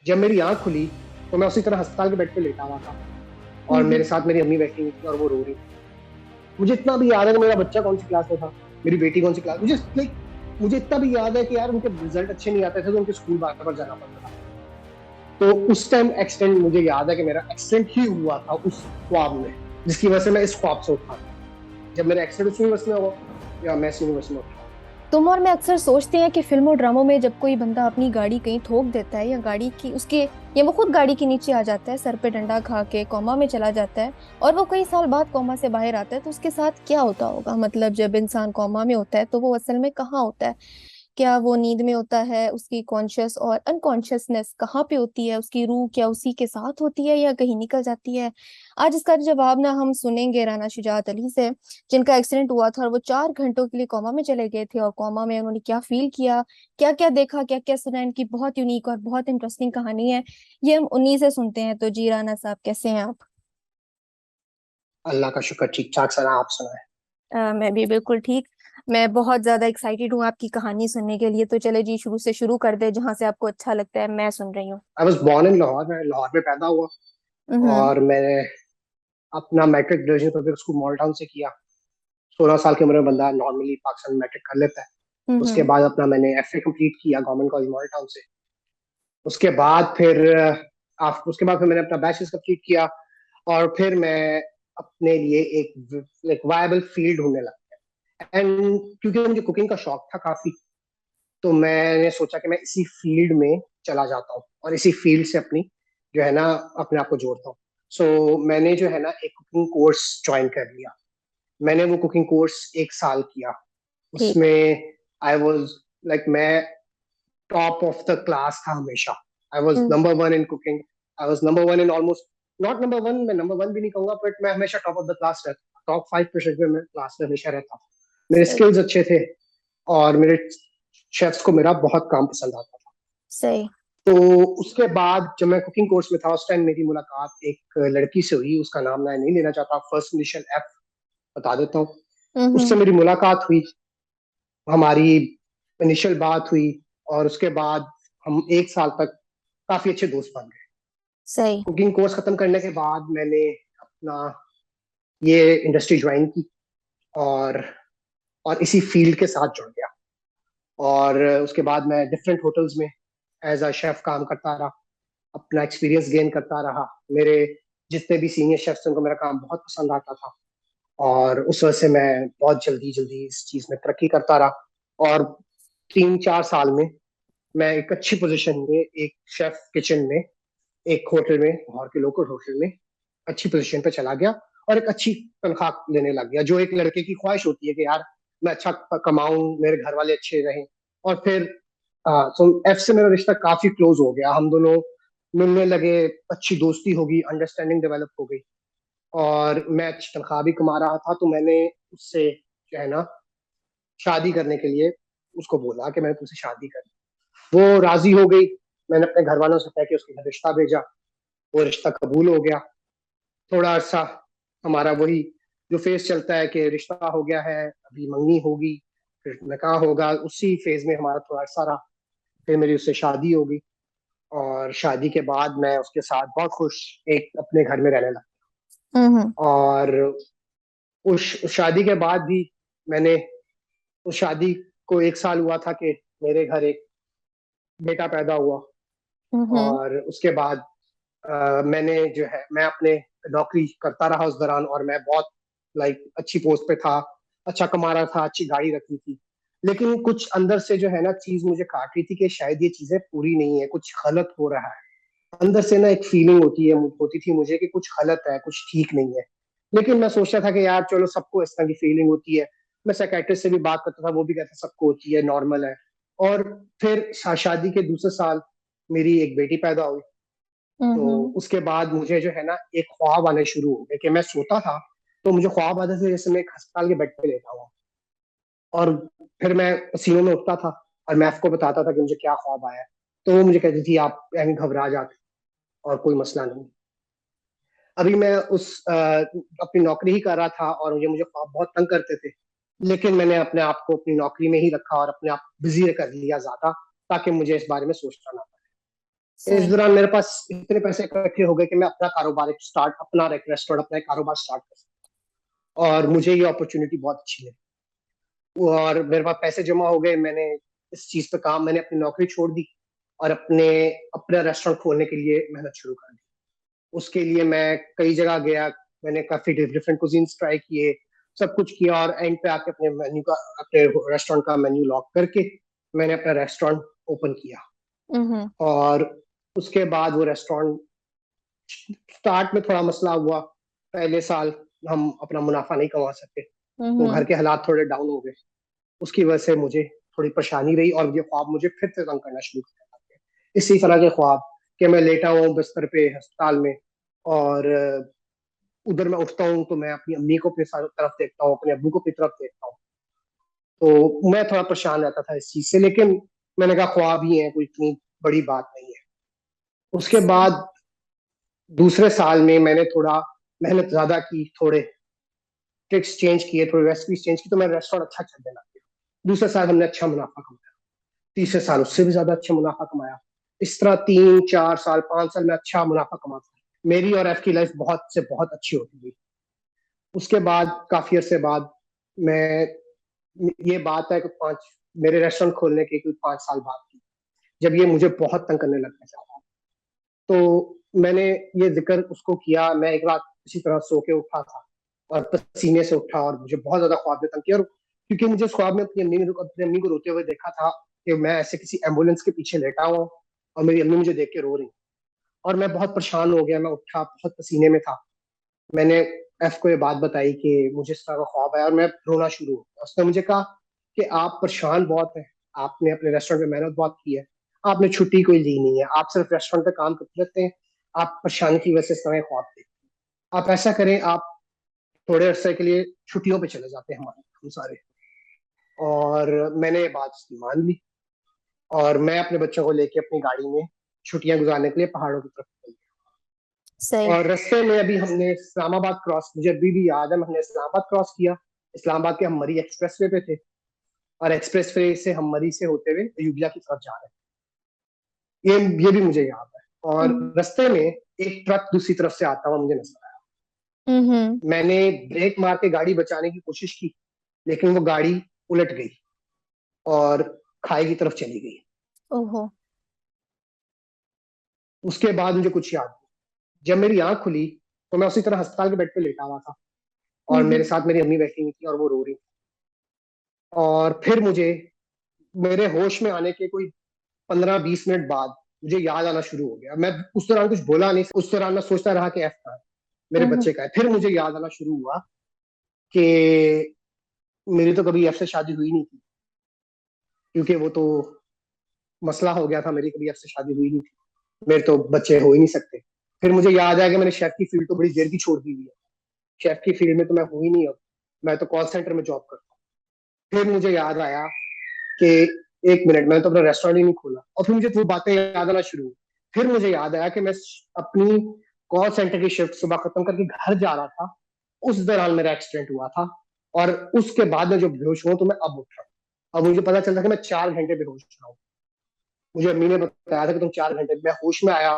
जब मेरी आंख खुली तो मैं उसी तरह अस्पताल के बेड पे लेटा हुआ था, और हम्म। मेरे साथ मेरी अम्मी बैठी हुई थी और वो रो रही थी। मुझे इतना भी याद है कि मेरा बच्चा कौन सी क्लास में था, मेरी बेटी कौन सी क्लास, मुझे लाइक मुझे इतना भी याद है कि यार उनके रिजल्ट अच्छे नहीं आते थे तो उनके स्कूल बार बार जाना पड़ता था। तो उस टाइम एक्सीडेंट, मुझे याद है कि मेरा एक्सीडेंट ही हुआ था उस ख्वाब में, जिसकी वजह से मैं इस ख्वाब से उठा था। जब मेरा एक्सीडेंट उस यूनिवर्स में हुआ या मैं इस यूनिवर्स में उठा। तुम और मैं अक्सर सोचते हैं कि फिल्मों ड्रामों में जब कोई बंदा अपनी गाड़ी कहीं ठोक देता है या गाड़ी की उसके या वो खुद गाड़ी के नीचे आ जाता है, सर पे डंडा खा के कोमा में चला जाता है और वो कई साल बाद कोमा से बाहर आता है, तो उसके साथ क्या होता होगा? मतलब जब इंसान कोमा में होता है तो वो असल में कहाँ होता है? क्या वो नींद में होता है? उसकी कॉन्शियस और अनकॉन्शियसनेस कहाँ पे होती है? उसकी रूह क्या उसी के साथ होती है या कहीं निकल जाती है? आज इसका जवाब ना हम सुनेंगे राना शुजात अली से, जिनका एक्सीडेंट हुआ था और वो 4 घंटों के लिए कोमा में चले गए थे, और कोमा में उन्होंने क्या फील किया, क्या क्या देखा, क्या क्या सुना। इनकी बहुत यूनिक और बहुत इंटरेस्टिंग कहानी है। ये हम उन्हीं से सुनते हैं। तो जी राना साहब, कैसे हैं आप? अल्लाह का शुक्र, ठीक ठाक सना, आप सुनाए। मैं भी बिल्कुल ठीक। मैं बहुत ज्यादा एक्साइटेड हूँ आपकी कहानी सुनने के लिए। तो चले जी, शुरू से शुरू कर दे, जहां से आपको अच्छा लगता है। मैं सुन रही हूँ। I was born in Lahore, मैं लाहौर में पैदा हुआ। हम्म। और मैंने अपना matric graduation public school Model Town से किया। 16 साल की उम्र में बंदा नॉर्मली पाकिस्तान में मैट्रिक कर लेता है। उसके हम्म। बाद अपना मैंने एफए कंप्लीट किया गवर्नमेंट कॉलेज मॉल टाउन से। उसके बाद फिर आफ्टर उसके बाद फिर मैंने अपना बैचलर्स कंप्लीट किया। और फिर मैं अपने लिए एक वायबल फील्ड ढूंढने लगा। एंड क्योंकि मुझे कुकिंग का शौक था काफी, तो मैंने सोचा कि मैं इसी फील्ड में चला जाता हूँ और इसी फील्ड से अपनी जो है ना अपने आप को जोड़ता हूँ। सो मैंने जो है ना एक कुकिंग कोर्स ज्वाइन कर लिया। मैंने वो कुकिंग कोर्स 1 साल किया। ठीक। उसमें आई वॉज लाइक मैं टॉप ऑफ द क्लास था हमेशा। I was hmm. Number one in cooking. I was number one in almost, not number one, मैं नंबर वन भी नहीं कहूंगा, बट मैं हमेशा टॉप ऑफ द क्लास रहता, टॉप 5% में मैं क्लास में हमेशा रहता। मेरे सही। स्किल्स अच्छे थे और मेरे शेफ्स को मेरा बहुत काम पसंद आता था। सही। तो उसके बाद जब मैं कुकिंग कोर्स में था, उस टाइम मेरी मुलाकात एक लड़की से हुई। उसका नाम मैं नहीं लेना चाहता, फर्स्ट इनिशियल एफ बता देता हूँ। उससे हम्म। मेरी मुलाकात हुई, हमारी इनिशियल बात हुई, और उसके बाद हम 1 साल तक काफी अच्छे दोस्त बन गए। सही। कुकिंग कोर्स खत्म करने के बाद मैंने अपना ये इंडस्ट्री ज्वाइन की, और इसी फील्ड के साथ जुड़ गया। और उसके बाद मैं डिफरेंट होटल्स में एज अ शेफ काम करता रहा, अपना एक्सपीरियंस गेन करता रहा। मेरे जितने भी सीनियर शेफ्स उनको मेरा काम बहुत पसंद आता था, और उस वजह से मैं बहुत जल्दी जल्दी इस चीज में तरक्की करता रहा। और 3-4 साल में मैं एक अच्छी पोजीशन में, एक शेफ किचन में, एक होटल में, लाहौर के लोकल होटल में अच्छी पोजीशन पे चला गया, और एक अच्छी तनख्वाह लेने लग गया, जो एक लड़के की ख्वाहिश होती है कि यार मैं अच्छा कमाऊं, मेरे घर वाले अच्छे रहें। और फिर तो एफ से मेरा रिश्ता काफी क्लोज हो गया, हम दोनों मिलने लगे, अच्छी दोस्ती होगी, अंडरस्टैंडिंग डेवलप हो गई। और मैं अच्छी तनख्वाह भी कमा रहा था, तो मैंने उससे जो है ना शादी करने के लिए उसको बोला कि मैंने तुमसे शादी करनी। वो राजी हो गई। मैंने अपने घर वालों से कह के उसके घर रिश्ता भेजा। वो रिश्ता कबूल हो गया। थोड़ा अरसा हमारा वही जो फेज चलता है कि रिश्ता हो गया है, अभी मंगनी होगी, फिर निकाह होगा, उसी फेज में हमारा थोड़ा अरसा रहा। फिर मेरी उससे शादी हो गई, और शादी के बाद मैं उसके साथ बहुत खुश एक अपने घर में रहने लगा। हम्म। और उस शादी के बाद भी मैंने उस शादी को 1 साल हुआ था कि मेरे घर एक बेटा पैदा हुआ। हम्म। और उसके बाद मैंने जो है मैं अपने नौकरी करता रहा उस दौरान, और मैं बहुत अच्छी पोस्ट पे था, अच्छा कमा रहा था, अच्छी गाड़ी रखी थी। लेकिन कुछ अंदर से जो है ना चीज मुझे काट रही थी कि शायद ये चीजें पूरी नहीं है, कुछ गलत हो रहा है। अंदर से ना एक फीलिंग होती थी मुझे कि कुछ गलत है, कुछ ठीक नहीं है। लेकिन मैं सोचता था कि यार चलो, सबको इस तरह की फीलिंग होती है। मैं साइकेट्रिस्ट से भी बात करता था, वो भी कहता सबको होती है, नॉर्मल है। और फिर शादी के दूसरे साल मेरी एक बेटी पैदा हुई। तो हम्म। उसके बाद मुझे जो है ना एक ख्वाब आने शुरू हो गए कि मैं सोता था तो मुझे ख्वाब आते थे जैसे मैं एक अस्पताल के बेड पे लेटा हुआ। और फिर मैं पसीनों में उठता था, और मैं आपको बताता था कि मुझे क्या ख्वाब आया है। तो वो मुझे कहती थी आप यानी घबरा जाते, और कोई मसला नहीं। अभी मैं अपनी नौकरी ही कर रहा था, और मुझे ख्वाब बहुत तंग करते थे। लेकिन मैंने अपने आप को अपनी नौकरी में ही रखा और अपने आप बिजी कर लिया ज्यादा, ताकि मुझे इस बारे में सोचना ना पड़े। इस सही। दौरान मेरे पास इतने पैसे इकट्ठे हो गए कि मैं अपना कारोबार एक स्टार्ट, अपना एक रेस्टोरेंट, अपना एक कारोबार स्टार्ट कर सकता, और मुझे ये अपॉर्चुनिटी बहुत अच्छी लगी। और मेरे पास पैसे जमा हो गए, मैंने इस चीज पे काम, मैंने अपनी नौकरी छोड़ दी और अपना रेस्टोरेंट खोलने के लिए मेहनत शुरू कर दी। उसके लिए मैं कई जगह गया, मैंने काफी डिफरेंट कुजीन्स ट्राई किए, सब कुछ किया, और एंड पे आके अपने रेस्टोरेंट का मेन्यू लॉक करके मैंने अपना रेस्टोरेंट ओपन किया। हम्म। और उसके बाद वो रेस्टोरेंट, स्टार्ट में थोड़ा मसला हुआ। पहले साल हम अपना मुनाफा नहीं कमा सके, तो घर हम्म। के हालात थोड़े डाउन हो गए। उसकी वजह से मुझे थोड़ी परेशानी रही, और ये ख्वाब मुझे फिर से तंग करना शुरू कर दिया। इसी तरह के ख्वाब कि मैं लेटा हुआ हूँ बिस्तर पे अस्पताल में, और उधर मैं उठता हूँ तो मैं अपनी अम्मी को अपनी तरफ देखता हूँ, अपने अब्बू को अपनी तरफ देखता हूँ। तो मैं थोड़ा परेशान रहता था इस चीज से, लेकिन मैंने कहा ख्वाब ही है, कोई इतनी बड़ी बात नहीं है। उसके सही। बाद दूसरे साल में मैंने थोड़ा मेहनत ज्यादा की, थोड़े ट्रिक्स चेंज किए, थोड़ी रेसिपीज चेंज की, तो मेरा रेस्टोरेंट अच्छा चलने लग गया। दूसरे साल हमने अच्छा मुनाफा कमाया, तीसरे साल उससे भी ज्यादा अच्छा मुनाफा कमाया। इस तरह 3 4 साल 5 साल में अच्छा मुनाफा कमाता, मेरी और एफ की लाइफ बहुत से बहुत अच्छी होती गई। उसके बाद काफी अरसे बाद मैं, ये बात है कि पांच, मेरे रेस्टोरेंट खोलने के कोई 5 साल बाद की, जब ये मुझे बहुत तंग करने लग गया, तो मैंने ये जिक्र उसको किया। मैं एक रात इसी तरह सो के उठा था, और पसीने से उठा, और मुझे बहुत ज्यादा ख्वाब में तंग किया, और क्योंकि मुझे उस ख्वाब में अपनी अम्मी को रोते हुए देखा था, कि मैं ऐसे किसी एम्बुलेंस के पीछे लेटा हुआ, और मेरी अम्मी मुझे देख के रो रही, और मैं बहुत परेशान हो गया। मैं उठा, बहुत पसीने में था। मैंने एफ को ये बात बताई कि मुझे इस तरह का ख्वाब आया, और मैं रोना शुरू हो गया। उसने मुझे कहा कि आप परेशान बहुत हैं, आपने अपने रेस्टोरेंट में मेहनत बहुत की है, आपने छुट्टी कोई ली नहीं है, आप सिर्फ रेस्टोरेंट पे काम करते रहते हैं, आप परेशानी की वजह से इस तरह के ख्वाब देखते हैं। आप ऐसा करें, आप थोड़े अरसे के लिए छुट्टियों पे चले जाते हैं हमारे, हम सारे। और मैंने ये बात उसकी मान ली, और मैं अपने बच्चों को लेके अपनी गाड़ी में छुट्टियां गुजारने के लिए पहाड़ों की तरफ निकल गया। सही। और रास्ते में अभी हमने इस्लामाबाद क्रॉस, मुझे अभी भी याद है, हमने इस्लामाबाद क्रॉस किया। इस्लामाबाद के हम मरी एक्सप्रेस वे पे थे, और एक्सप्रेस वे से हम मरी से होते हुए अयुबिया की तरफ जा रहे थे। ये भी मुझे याद है। और हम्म। रास्ते में एक ट्रक दूसरी तरफ से आता हुआ मुझे नजर आया। हम्म। मैंने ब्रेक मार के गाड़ी बचाने की कोशिश की, लेकिन वो गाड़ी उलट गई और खाई की तरफ चली गई। ओहो। उसके बाद मुझे कुछ याद नहीं। जब मेरी आंख खुली, तो मैं उसी तरह अस्पताल के बेड पे लेटा हुआ था, और मेरे हम्म। साथ मेरी अम्मी बैठी हुई थी, और वो रो रही थी। और फिर मुझे, मेरे होश में आने के कोई 15 20 मिनट बाद मुझे याद आना शुरू हो गया। मैं उस दौरान कुछ बोला नहीं, उस दौरान मैं सोचता रहा कि एफ का है, मेरे हम्म। बच्चे का है। फिर मुझे याद आना शुरू हुआ कि मेरी तो कभी एफ से शादी हुई नहीं थी, क्योंकि वो तो मसला हो गया था, मेरी कभी एफ से शादी हुई नहीं थी, मेरे तो बच्चे हो ही नहीं सकते। फिर मुझे याद आया कि मैंने शेफ की फील्ड तो बड़ी देर की छोड़ दी हुई है, शेफ की फील्ड में तो मैं हूँ ही नहीं अब, मैं तो कॉल सेंटर में जॉब करता हूँ। फिर मुझे याद आया कि एक मिनट, मैंने तो अपना रेस्टोरेंट ही नहीं खोला, और फिर मुझे वो बातें याद आना शुरू हुई। फिर मुझे याद आया कि मैं अपनी कॉल सेंटर की शिफ्ट सुबह खत्म करके घर जा रहा था, उस दौरान मेरा एक्सीडेंट हुआ था, और उसके बाद में जो बेहोश हुआ, तो मैं अब उठ रहा हूँ। अब मुझे पता चलता कि मैं 4 घंटे बेहोश रहा हूँ। मुझे अम्मी ने बताया था कि तुम 4 घंटे, मैं होश में आया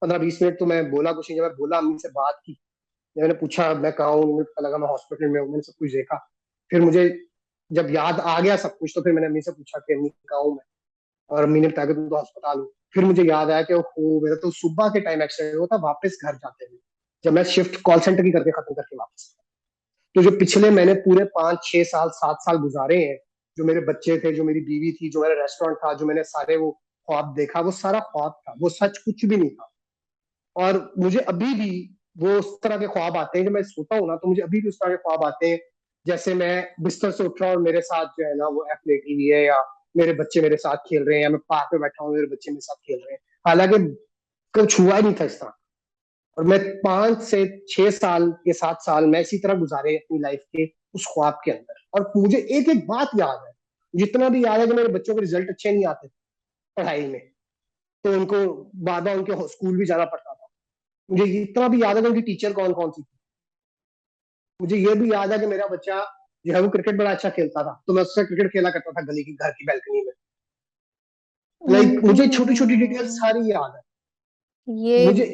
15 20 मिनट, तो मैं बोला कुछ नहीं। जब मैं बोला, अम्मी से बात की, मैंने पूछा मैं कहाँ हूँ, मुझे पता लगा मैं हॉस्पिटल में हूँ, मैंने सब कुछ देखा। फिर मुझे जब याद आ गया सब कुछ, तो फिर मैंने अम्मी से पूछा कि अम्मी कहाँ हूँ मैं, और अम्मी ने बताया कि तुम तो अस्पताल हो। फिर मुझे याद आया कि ओहो, मेरा तो सुबह के टाइम एक्सीडेंट हुआ था, वापस घर जाते हुए, जब मैं शिफ्ट कॉल सेंटर की करके खत्म करके वापस आया। तो जो पिछले मैंने पूरे 5 6 साल 7 साल गुजारे हैं, जो मेरे बच्चे थे, जो मेरी बीवी थी, जो मेरा रेस्टोरेंट था, जो मैंने सारे वो ख्वाब देखा, वो सारा ख्वाब था, वो सच कुछ भी नहीं था। और मुझे अभी भी वो उस तरह के ख्वाब आते हैं, जब मैं सोता हूँ ना, तो मुझे अभी भी उस तरह के ख्वाब आते हैं, जैसे मैं बिस्तर से उठ रहा हूँ और मेरे साथ जो है ना वो एफ लेटी हुई है, या मेरे बच्चे मेरे साथ खेल रहे हैं, या मैं पार्क में बैठा हूँ, मेरे बच्चे मेरे साथ खेल रहे हैं, हालांकि कुछ हुआ ही नहीं था इस तरह। और मैं 5 से 6 साल के 7 साल मैं इसी तरह गुजारे अपनी लाइफ के उस ख्वाब के अंदर। और मुझे एक एक बात याद है, जितना भी याद है कि मेरे बच्चों के रिजल्ट अच्छे नहीं आते पढ़ाई में, तो उनको बार बार उनके स्कूल भी जाना पड़ता था। मुझे इतना भी याद है कि उनकी टीचर कौन कौन सी थी। मुझे ये भी याद है कि मेरा बच्चा जो है वो क्रिकेट बड़ा अच्छा खेलता था, तो मैं उससे क्रिकेट खेला करता था गली की, घर की बैल्कनी में। लाइक मुझे छोटी छोटी डिटेल्स हम्म। सारी याद है। ये मुझे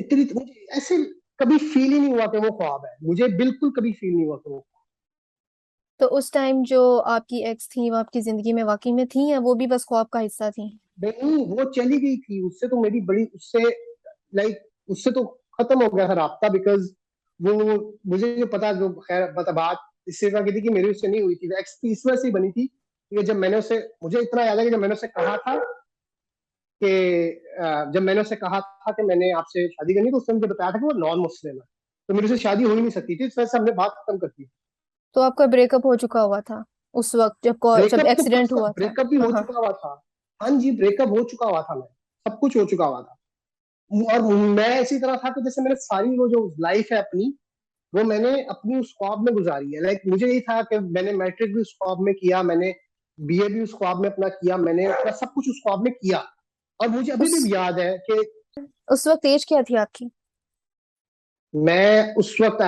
ऐसे कभी फील ही नहीं हुआ कि वो ख्वाब है, मुझे बिल्कुल कभी फील नहीं हुआ कि वो। तो उस टाइम जो आपकी एक्स थी वो आपकी जिंदगी में वाकई में थी, या वो भी बस ख्वाब का हिस्सा थी? नहीं, वो चली गई थी, उससे तो मेरी बड़ी उससे लाइक उससे तो खत्म हो गया था रास्ता, बिकॉज वो मुझे जो पता, जो खैर बता बात इससे की थी कि मेरी उससे नहीं हुई थी, एक्स की इस वजह से ही बनी थी कि जब मैंने उसे, मुझे इतना याद है कि जब मैंने उसे कहा था कि जब मैंने उसे कहा था कि मैंने आपसे शादी करनी, तो उसने मुझे बताया था कि वो नॉन मुस्लिम है, तो मेरी उससे शादी हो ही नहीं सकती थी, इस वजह से हमने बात खत्म कर दी। तो आपका ब्रेकअप हो चुका हुआ था उस वक्त जब ब्रेकअप तो कब एक्सीडेंट से, हुआ था? ब्रेकअप भी हाँ हो हाँ। चुका हुआ था। हाँ जी, ब्रेकअप हो चुका हुआ था, मैं सब कुछ हो चुका हुआ था। और मैं इसी तरह था कि जैसे मैंने सारी वो जो लाइफ है अपनी, वो मैंने अपनी उस ख्वाब में गुजारी है। लाइक मुझे यही था कि मैंने मैट्रिक भी उस ख्वाब में किया, मैंने बीए भी उस ख्वाब में अपना किया, मैंने अपना सब कुछ उस ख्वाब में किया। और मुझे अभी उस भी याद है कि उस वक्त एज क्या थी आपकी? मैं उस वक्त,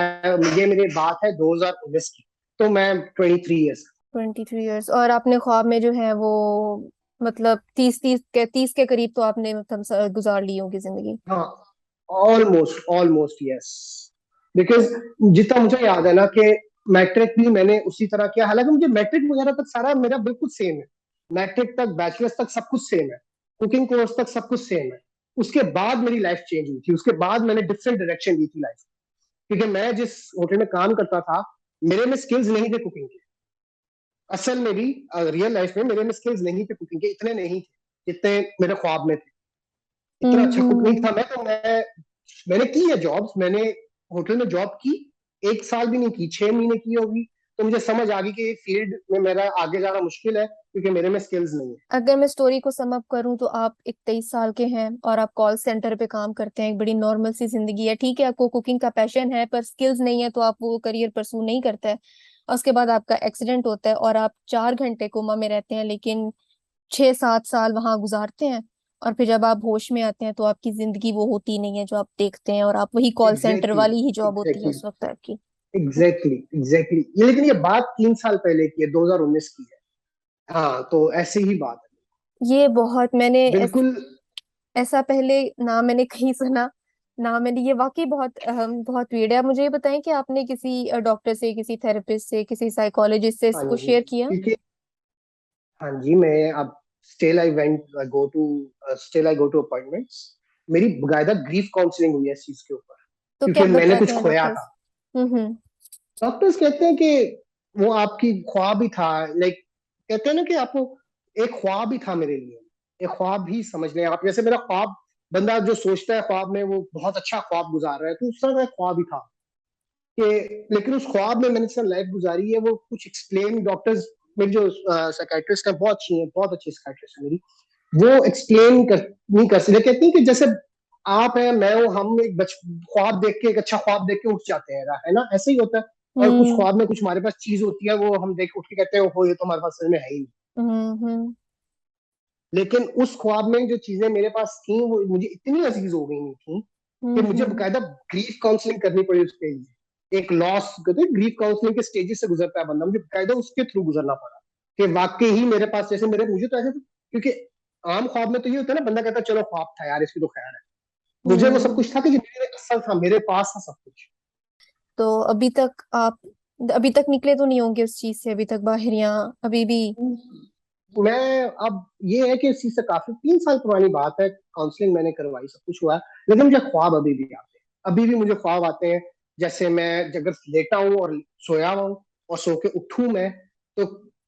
ये मेरी बात है 2019 की, तो मैं 23 ईयर्स। 23 इयर्स। और आपने ख्वाब में जो है वो मतलब तीस के करीब तो आपने मतलब गुजार ली होगी जिंदगी। हाँ, ऑलमोस्ट ऑलमोस्ट यस। बिकॉज जितना मुझे याद है ना कि मैट्रिक भी मैंने उसी तरह किया, हालांकि मुझे मैट्रिक वगैरह तक सारा मेरा बिल्कुल सेम है, मैट्रिक तक बैचलर्स तक सब कुछ सेम है, कुकिंग कोर्स तक सब कुछ सेम है। उसके बाद मेरी लाइफ चेंज हुई थी, उसके बाद मैंने डिफरेंट डायरेक्शन ली थी लाइफ, क्योंकि मैं जिस होटल में काम करता था, मेरे में स्किल्स नहीं थे कुकिंग के। असल में भी रियल लाइफ में मेरे में स्किल्स नहीं थे कुकिंग के, इतने नहीं थे जितने मेरे ख्वाब में थे। इतना अच्छा कुक नहीं हम्म। था मैं, तो मैंने की है जॉब्स, मैंने होटल में जॉब की, 1 साल भी नहीं की, 6 महीने की होगी। तो मुझे समझ आ गई कि फील्ड में मेरा आगे जाना मुश्किल है, क्योंकि मेरे में स्किल्स नहीं है। अगर मैं स्टोरी को सम अप करूं तो आप एक 23 साल के हैं और आप कॉल सेंटर पे काम करते हैं, एक बड़ी नॉर्मल सी जिंदगी है। ठीक है, आपको कुकिंग का पैशन है पर स्किल्स नहीं है, तो आप वो करियर परसू नहीं करते हैं। और उसके बाद आपका एक्सीडेंट होता है और आप 4 घंटे कोमा में रहते हैं, लेकिन 6-7 साल वहां गुजारते हैं। और फिर जब आप होश में आते हैं तो आपकी जिंदगी वो होती नहीं है जो आप देखते हैं, और आप वही कॉल सेंटर एग्जैक्टली, वाली ही जॉब होती है एग्जैक्टली, उस वक्त आपकी। एग्जैक्टली, एग्जैक्टली, ये लेकिन ये बात 3 साल पहले की है, 2019 की है। हाँ, तो ऐसी ही बात ये बहुत मैंने है बिल्कुल। ऐसा पहले ना मैंने कहीं सुना, ना मैंने, ये वाकई बहुत बहुत weird है। आप मुझे ये बताएं कि आपने किसी डॉक्टर से, किसी थेरेपिस्ट से, किसी साइकोलॉजिस्ट से हाँ इसको जी, शेयर किया? क्योंकि हाँ जी, मैं अब still I went go to still I go to appointments. मेरी बकायदा ग्रीफ काउंसलिंग हुई है इस चीज के ऊपर, तो क्या क्योंकि मैंने बताते कुछ हैं खोया डॉक्टर्स? था। हम्म। डॉक्टर्स कहते हैं कि वो आपकी ख्वाब ही था, लाइक कहते हैं ना कि आपको एक ख्वाब ही था मेरे लिए, एक ख्वाब ही समझ लें आप। जैसे मेरा ख्वाब, बंदा जो सोचता है ख्वाब में वो बहुत अच्छा ख्वाब गुजार रहा है, तो उस तरह का एक ख्वाब ही था कि, लेकिन उस ख्वाब में मैंने जिस लाइफ गुजारी है वो कुछ एक्सप्लेन, डॉक्टर्स, मेरी जो साइकाइट्रिस्ट है बहुत अच्छी है, बहुत अच्छी साइकाइट्रिस्ट है मेरी, वो एक्सप्लेन कर नहीं कर सकते। कहती है कि जैसे आप है, मैं हूँ, हम एक ख्वाब देख के, एक अच्छा ख्वाब देख के उठ जाते हैं, है ना, ऐसे ही होता है। और कुछ हम्म ख्वाब में कुछ हमारे पास चीज होती है, वो हम देख उठ के कहते हैं हो, ये तो हमारे पास सच में है ही नहीं। हम्म। लेकिन उस ख्वाब में जो चीजें मेरे पास थी वो मुझे इतनी अजीज हो गई थी कि मुझे हम्म। बकायदा ग्रीफ काउंसलिंग करनी पड़ी उसके लिए। एक लॉस कहते हैं, ग्रीफ काउंसलिंग के स्टेजेस से गुजरता है बंदा, मुझे बकायदा उसके थ्रू गुजरना पड़ा कि वाकई ही मेरे पास, जैसे मेरे, मुझे तो ऐसे, क्योंकि आम ख्वाब में तो ये होता है ना, बंदा कहता है चलो ख्वाब था यार, इसकी तो खैर है। मुझे वो सब हम्म। कुछ था कि जो मेरे असल था, मेरे पास था सब कुछ। तो अभी तक निकले तो नहीं होंगे उस चीज से अभी तक बाहर, या अभी भी? मैं अब, ये है कि इस चीज से काफी 3 साल पुरानी बात है, काउंसलिंग मैंने करवाई, सब कुछ हुआ है, लेकिन मुझे ख्वाब अभी भी आते हैं, अभी भी मुझे ख्वाब आते हैं। जैसे मैं अगर लेटा हूँ और सोया हुआ हूँ और सो के उठूं मैं, तो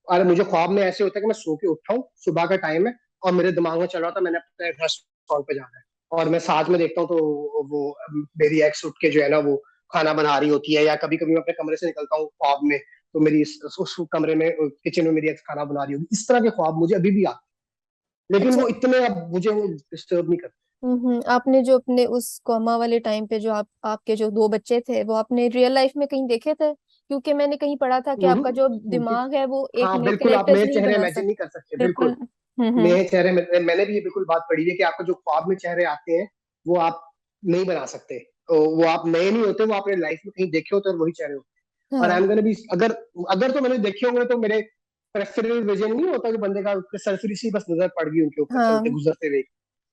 अरे मुझे ख्वाब में ऐसे होता है कि मैं सो के उठा हूँ, सुबह का टाइम है, और मेरे दिमाग में चल रहा था मैंने अपने रेस्टोरेंट पे जाना है, और मैं साथ में देखता हूँ तो वो मेरी एक्स उठ के जो है ना वो खाना बना रही होती है, या कभी कभी मैं अपने कमरे से निकलता हूँ ख्वाब में, तो मेरी उस कमरे में, किचन में मेरी एक्स खाना बना रही होगी। इस तरह के ख्वाब मुझे अभी भी आते हैं, लेकिन अच्छा। वो इतने अब मुझे वो डिस्टर्ब नहीं करते। आपने जो अपने उस कॉमा वाले टाइम पे जो आपके जो 2 बच्चे थे वो आपने रियल लाइफ में कहीं देखे थे? क्योंकि मैंने कहीं पढ़ा था कि आपका जो मुझे, दिमाग है वो एक हाँ नए बिल्कुल, आप कैरेक्टर्स नए नहीं चेहरे बना इमेजिन सकता। नहीं कर सकते, बिल्कुल। बिल्कुल। नए चेहरे मैंने भी ये बिल्कुल बात पढ़ी है कि आपको जो ख्वाब में चेहरे आते हैं वो आप नहीं बना सकते, तो वो आप नए नहीं होते, वो आपने लाइफ में कहीं देखे होते और वही चेहरे होते हैं। और आई हाँ। एम गोना भी, अगर अगर तो मैंने देखे होंगे तो मेरे पेरिफेरल विजन नहीं होता कि बंदे का सरसरी सी बस नजर पड़ गई उनके ऊपर चलते हाँ। गुजरते हुए,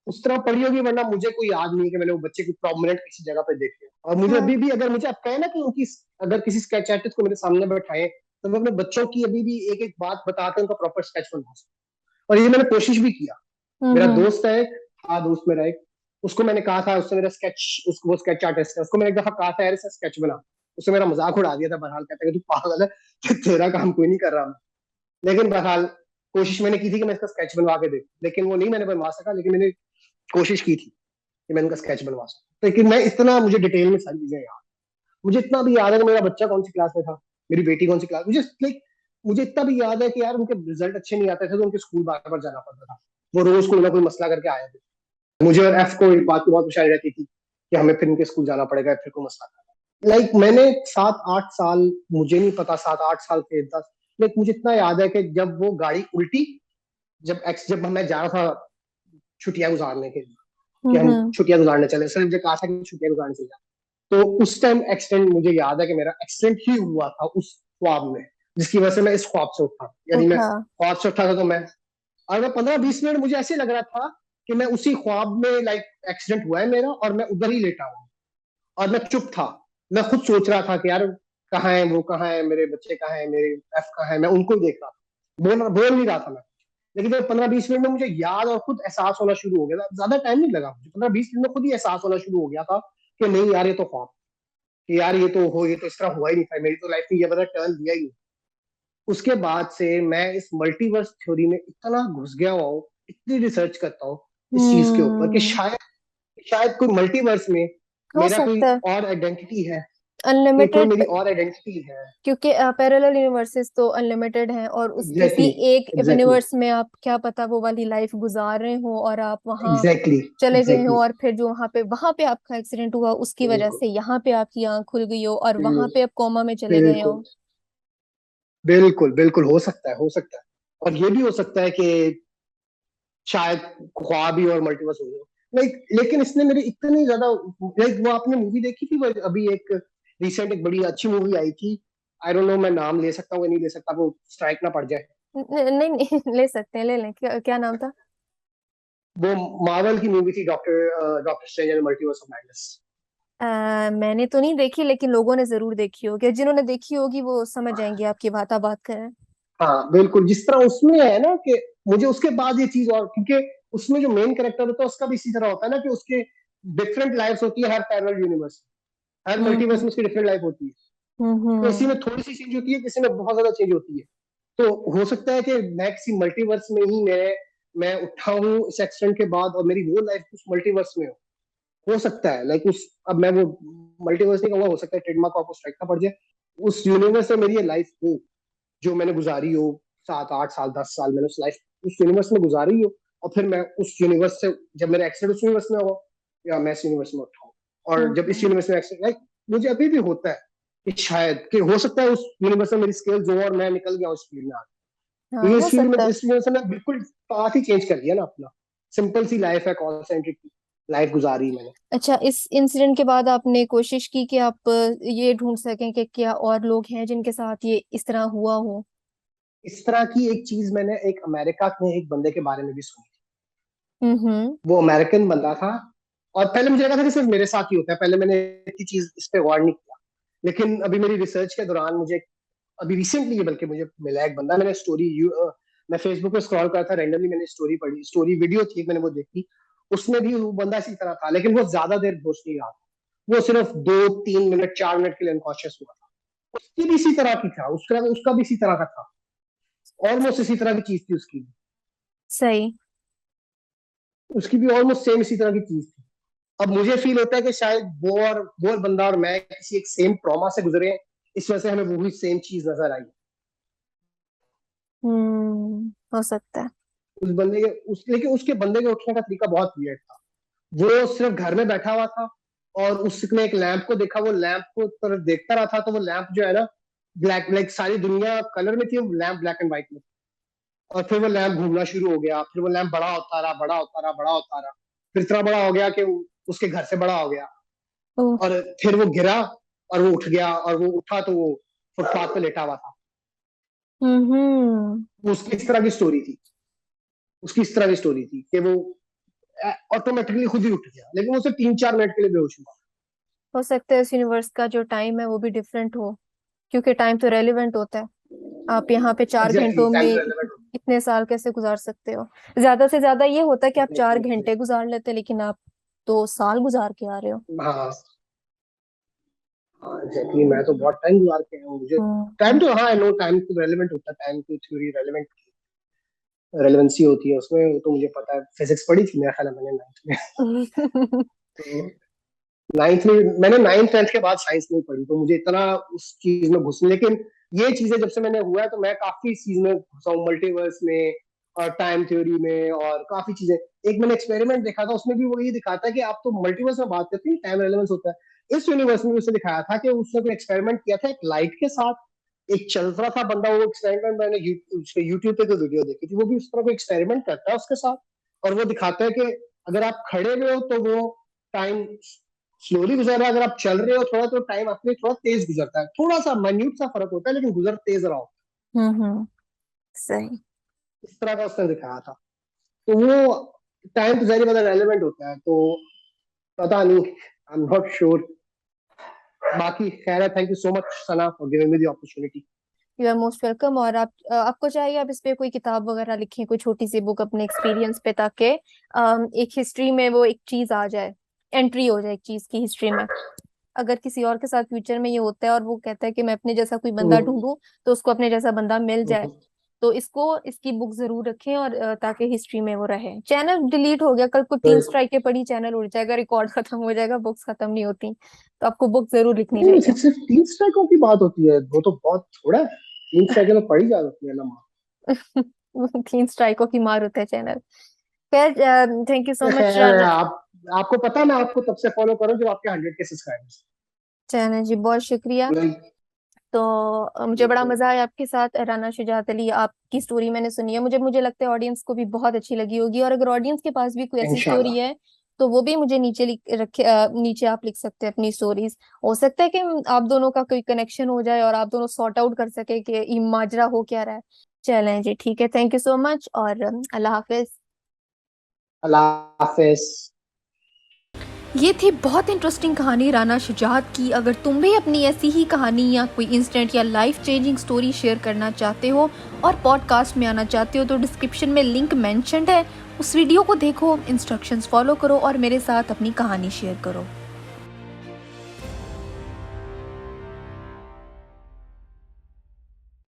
उस तरह पढ़ी होगी, वरना मुझे कोई याद नहीं है कि मैंने वो बच्चे को प्रोमिनेंट किसी जगह पे देखे। और मुझे हाँ। अभी भी, अगर मुझे आप कहें ना कि उनकी, अगर किसी स्केच आर्टिस्ट को मेरे सामने बैठाए, तो मैं अपने बच्चों की अभी भी एक एक बात बताकर उनका प्रॉपर स्केच बनवा सकता हूँ। और ये मैंने कोशिश भी किया। मेरा हम्म। दोस्त है एक, हाँ दोस्त मेरा एक, उसको मैंने कहा था, उससे मेरा स्केच, उसको, वो स्केच आर्टिस्ट है, उसको मैंने एक दफा कहा था यार इसका स्केच बना। उसने मेरा मजाक उड़ा दिया था, बहरहाल कहता है कि तू पागल है, कि तेरा काम कोई नहीं कर रहा मैं। लेकिन बहरहाल कोशिश मैंने की थी कि मैं इसका स्केच बनवा के दे, लेकिन वो नहीं मैंने बनवा सका, लेकिन मैंने कोशिश की थी कि मैं इनका स्केच बनवा सकूं। लेकिन मैं इतना, मुझे डिटेल में सारी चीजें याद, मुझे इतना भी याद है कि मेरा बच्चा कौन सी क्लास में था, मेरी बेटी कौन सी क्लास, मुझे लाइक, मुझे इतना भी याद है कि यार उनके रिजल्ट अच्छे नहीं आते थे तो उनके स्कूल बार बार जाना पड़ता था। वो रोज कोई ना कोई मसला करके आए थे। मुझे और एफ को एक बात की बहुत परेशानी रहती थी कि हमें फिर इनके स्कूल जाना पड़ेगा, फिर कोई मसला करना। मैंने 7-8 साल, मुझे नहीं पता 7-8 साल थे 10, लेकिन मुझे इतना याद है कि जब वो गाड़ी उल्टी, जब मैं जा रहा था छुट्टियां गुजारने के लिए, कि हम हम्म। छुट्टियां गुजारने चले, सर मुझे कहा था कि छुट्टियां गुजारने चले, तो उस टाइम एक्सीडेंट, मुझे याद है कि मेरा एक्सीडेंट ही हुआ था उस ख्वाब में, जिसकी वजह से मैं इस ख्वाब से उठा, यानी मैं उठा। ख्वाब से उठा था, तो मैं, और मैं 15-20 मिनट मुझे ऐसे लग रहा था कि मैं उसी ख्वाब में, लाइक एक्सीडेंट हुआ है मेरा और मैं उधर ही लेटा हूँ, और मैं चुप था। मैं खुद सोच रहा था कि यार कहाँ है वो, कहाँ है मेरे बच्चे, कहाँ है मेरे एफ, कहाँ है, मैं उनको ही देख रहा था, बोल नहीं रहा था मैं। लेकिन जब 15-20 मिनट में मुझे याद और खुद एहसास होना शुरू हो गया था, ज्यादा टाइम नहीं लगा मुझे, 15-20 मिनट में खुद ही एहसास होना शुरू हो गया था कि नहीं यार ये तो ख्वाब, कि यार ये तो हो, ये तो इस तरह हुआ ही नहीं था, मेरी तो लाइफ में ये बड़ा टर्न दिया ही नहीं। उसके बाद से मैं इस मल्टीवर्स थ्योरी में इतना घुस गया हुआ हूँ, इतनी रिसर्च करता हूँ इस चीज के ऊपर कि हम्म। शायद, शायद कोई मल्टीवर्स में हो मेरा कोई सकता है। और आइडेंटिटी है, कि कोई अनलिमिटेड। मेरी और आइडेंटिटी है। क्योंकि पैरेलल यूनिवर्सेस तो अनलिमिटेड हैं, और उस किसी एग्जैक्टली, एक एग्जैक्टली, यूनिवर्स में आप क्या पता वो वाली लाइफ गुजार रहे हो और आप वहां एग्जैक्टली, चले गए हो, एग्जैक्टली। और फिर जो वहां पे आपका एक्सीडेंट हुआ उसकी वजह बिल्कुल, से यहाँ पे आपकी आंख खुल गई हो और वहां बिल्कुल, पे आप कोमा में चले गए हो। बिल्कुल, बिल्कुल, बिल्कुल हो सकता है, हो सकता है। और ये भी हो सकता है कि शायद ख्वाब ही और मल्टीवर्स हो गया, लेकिन इसने मेरे इतनी ज्यादा, लाइक वो आपने मूवी देखी थी वो अभी एक रिसेंट, एक बड़ी अच्छी मूवी आई थी, आई डोंट नो मैं नाम ले सकता हूँ या नहीं ले सकता, वो स्ट्राइक ना पड़ जाए। नहीं नहीं ले सकते हैं, ले लें। क्या नाम था? वो मार्वल की मूवी थी, doctor strange and multiverse of madness. मैंने तो नहीं देखी, लेकिन लोगों ने जरूर देखी होगी, जिन्होंने देखी होगी वो समझ जाएंगे आपकी बात कर रहे हैं। हाँ बिल्कुल, जिस तरह उसमें है ना कि मुझे उसके बाद ये चीज, और क्योंकि उसमें जो मेन कैरेक्टर होता है उसका भी इसी तरह होता है ना कि उसके डिफरेंट लाइफ्स होती है हर पैरेलल यूनिवर्स, हर मल्टीवर्स हम्म। में उसकी डिफरेंट लाइफ होती है। तो इसी हम्म। में थोड़ी सी चेंज होती है, किसी में बहुत ज्यादा चेंज होती है। तो हो सकता है कि मैं किसी मल्टीवर्स में ही मैं उठा हूँ इस एक्सीडेंट के बाद, और मेरी वो लाइफ उस मल्टीवर्स में हो सकता है, लाइक उस, अब मैं वो मल्टीवर्स नहीं कहूंगा, हो सकता है ट्रेडमार्क आपको स्ट्राइक ना पड़ जाए, उस यूनिवर्स में मेरी ये लाइफ हो जो मैंने गुजारी हो, 7-8 साल 10 साल मैंने उस लाइफ, उस यूनिवर्स में गुजारी हो, और फिर मैं उस यूनिवर्स से, जब मेरा एक्सीडेंट उस यूनिवर्स में हुआ, या मैं इस यूनिवर्स में उठाऊं, और जब इस हम्म। यूनिवर्स में एक्सीडेंट, लाइक मुझे अभी भी होता है कि शायद, कि हो सकता है उस यूनिवर्स में मेरी स्किल्स हो और मैं निकल गया उस फील्ड में आगे, हाँ, क्योंकि हो इस फील्ड में, सकता है। इस यूनिवर्स में बिल्कुल पाथ ही चेंज कर लिया ना अपना, सिंपल सी लाइफ है, कॉन्सेंट्रिक लाइफ गुजारी मैंने। अच्छा, इस इंसिडेंट के बाद आपने कोशिश की कि आप ये ढूंढ सकें कि क्या और लोग हैं जिनके साथ ये इस तरह हुआ हो? इस तरह की एक चीज मैंने एक अमेरिका में एक बंदे के बारे में भी सुनी। हम्म। वो अमेरिकन बंदा था, और पहले मुझे लगा था कि सिर्फ मेरे साथ ही होता है, पहले मैंने इतनी चीज इस पे गौर नहीं किया। लेकिन अभी मेरी रिसर्च के दौरान मुझे, अभी रिसेंटली बल्कि मुझे मिला एक बंदा, मैंने स्टोरी, मैं फेसबुक पे स्क्रॉल कर रहा था, रैंडमली मैंने स्टोरी पढ़ी, स्टोरी वीडियो थी, मैंने वो देखी। उसमें भी वो बंदा इसी तरह था, लेकिन वो ज्यादा देर होश नहीं रहा था, वो सिर्फ 2-3 मिनट 4 मिनट के लिए अनकॉन्शियस हुआ था। उसकी भी इसी तरह की था, उसका उसका भी इसी तरह का था, ऑलमोस्ट इसी तरह की चीज थी उसकी भी, सही। उसकी भी ऑलमोस्ट सेम इसी तरह की चीज थी। अब मुझे फील होता है कि शायद वो और बंदा और मैं किसी एक सेम ट्रॉमा से गुजरे हैं, इस वजह से हमें वही सेम चीज नजर आई। हो सकता है। उस बंदे के उस लेकिन उसके बंदे के उठने का तरीका बहुत वियर्ड था। वो सिर्फ घर में बैठा हुआ था, और उसने एक लैंप को देखा, वो लैंप को तरफ देखता रहा था, तो वो लैंप जो है ना, ब्लैक, लाइक सारी दुनिया कलर में थी, वो लैंप ब्लैक एंड व्हाइट में था। और फिर वो लैंप घूमना शुरू हो गया, फिर वो लैंप बड़ा होता रहा, बड़ा होता रहा, बड़ा होता रहा, फिर इतना बड़ा हो गया कि उसके घर से बड़ा हो गया। ओह। और फिर वो गिरा, और वो उठ गया, और वो उठा तो वो फुटपाथ पे लेटा हुआ था। हम्म। वो उसकी इस तरह की स्टोरी थी, उसकी इस तरह की स्टोरी थी कि वो ऑटोमेटिकली खुद ही उठ गया, लेकिन वो सिर्फ 3-4 मिनट के लिए बेहोश हुआ। हो सकता है इस यूनिवर्स का जो टाइम है वो भी डिफरेंट हो, क्योंकि टाइम तो रेलिवेंट होता है। आप यहाँ पे 4 घंटों एग्जैक्टली, में टाइम रेलेवेंट इतने साल कैसे गुजार सकते हो? ज्यादा से ज्यादा ये होता है कि आप चार होता है। घंटे गुजार लेते, लेकिन आप तो साल गुजार के आ रहे हो। हाँ हाँ, एग्जैक्टली, मैं तो बहुत टाइम गुजार के आया हूँ। मुझे टाइम हम्म। तो, हाँ, नो, टाइम तो रेलेवेंट होता है, टाइम की थ्योरी रेलेवेंट, रेलेवेंसी होती है उसमें, वो तो मुझे पता है, फिजिक्स पढ़ी थी मेरा ख्याल है मैंने 9th में। तो 9th में मैंने 9th 10th के बाद साइंस नहीं पढ़ी, तो मुझे इतना उस चीज में घुसने, लेकिन ये चीजें जब से मैंने हुआ है तो मैं काफी इस चीज में घुसा हूँ, मल्टीवर्स में और टाइम थ्योरी में, और काफी चीजें। एक मैंने एक्सपेरिमेंट देखा था, उसमें भी वो ये दिखाता है कि आप तो मल्टीवर्स में बात करते हैं, टाइम रेलेवेंस होता है। इस यूनिवर्स में भी उसे दिखाया था कि उसने कोई एक्सपेरिमेंट किया था एक लाइट के साथ, एक चल रहा था बंदा, वो एक्सपेरिमेंट मैंने यूट्यूब पे कोई वीडियो देखी थी, वो भी उस तरह कोई एक्सपेरिमेंट करता है उसके साथ, और वो दिखाता है कि अगर आप खड़े हुए हो तो वो टाइम स्लोली गुजर रहा है, अगर आप चल रहे हो थोड़ा तो टाइम अपने थोड़ा तेज गुजरता है, थोड़ा सा माइन्यूट सा फर्क होता है, लेकिन गुजर तेज रहा हो। हम्म। सही। इस तरह का उसने दिखाया था। तो वो टाइम तो जाहिर बता रेलेवेंट होता है, तो पता नहीं, आई एम नॉट श्योर। बाकी खैर है, thank you so much Sana for giving me the opportunity. You are most welcome. और आप आपको चाहिए आप इस पे कोई किताब वगैरह लिखें, कोई छोटी सी बुक अपने एक्सपीरियंस पे, ताकि एक हिस्ट्री में वो एक चीज आ जाए, एंट्री हो जाए एक चीज की हिस्ट्री में। अगर किसी और के साथ फ्यूचर में ये होता है और वो कहता है कि मैं अपने जैसा कोई बंदा ढूंढूं, तो उसको अपने जैसा बंदा मिल जाए। तो इसको, इसकी बुक जरूर रखें, और ताकि हिस्ट्री में वो रहे। चैनल डिलीट हो गया, कल को 3 स्ट्राइक पड़ी चैनल उड़ जाएगा, रिकॉर्ड खत्म हो जाएगा, बुक्स खत्म नहीं होती। तो आपको बुक जरूर लिखनी नहीं, चाहिए। सिर्फ 3 स्ट्राइकों की बात होती है, वो तो बहुत थोड़ा है, 3 स्ट्राइकों में पड़ी जा सकती है ना माँ। 3 स्ट्राइकों की मार होता है चैनल। खैर, थैंक यू सो मच खैर, आपको पता है, मैं आपको तब से फॉलो करूँ जब आपके 100 के सब्सक्राइबर्स। चैनल जी, बहुत शुक्रिया। तो मुझे बड़ा मजा आया आपके साथ। राना शुजात अली, आपकी स्टोरी मैंने सुनी है, मुझे मुझे लगता है ऑडियंस को भी बहुत अच्छी लगी होगी। और अगर ऑडियंस के पास भी कोई ऐसी स्टोरी इंशाल्लाह। है, तो वो भी मुझे नीचे लिख रखे, नीचे आप लिख सकते हैं अपनी स्टोरीज। हो सकता है कि आप दोनों का कोई कनेक्शन हो जाए और आप दोनों सॉर्ट आउट कर सके कि ये माजरा हो क्या रहा है। चलें जी, ठीक है, थैंक यू सो मच, और अल्लाह हाफिज। अल्लाह हाफिज। ये थी बहुत इंटरेस्टिंग कहानी राना शुजात की। अगर तुम भी अपनी ऐसी ही कहानी या कोई इंसिडेंट या लाइफ चेंजिंग स्टोरी शेयर करना चाहते हो और पॉडकास्ट में आना चाहते हो, तो डिस्क्रिप्शन में लिंक मेंशन्ड है, उस वीडियो को देखो, इंस्ट्रक्शंस फॉलो करो और मेरे साथ अपनी कहानी शेयर करो।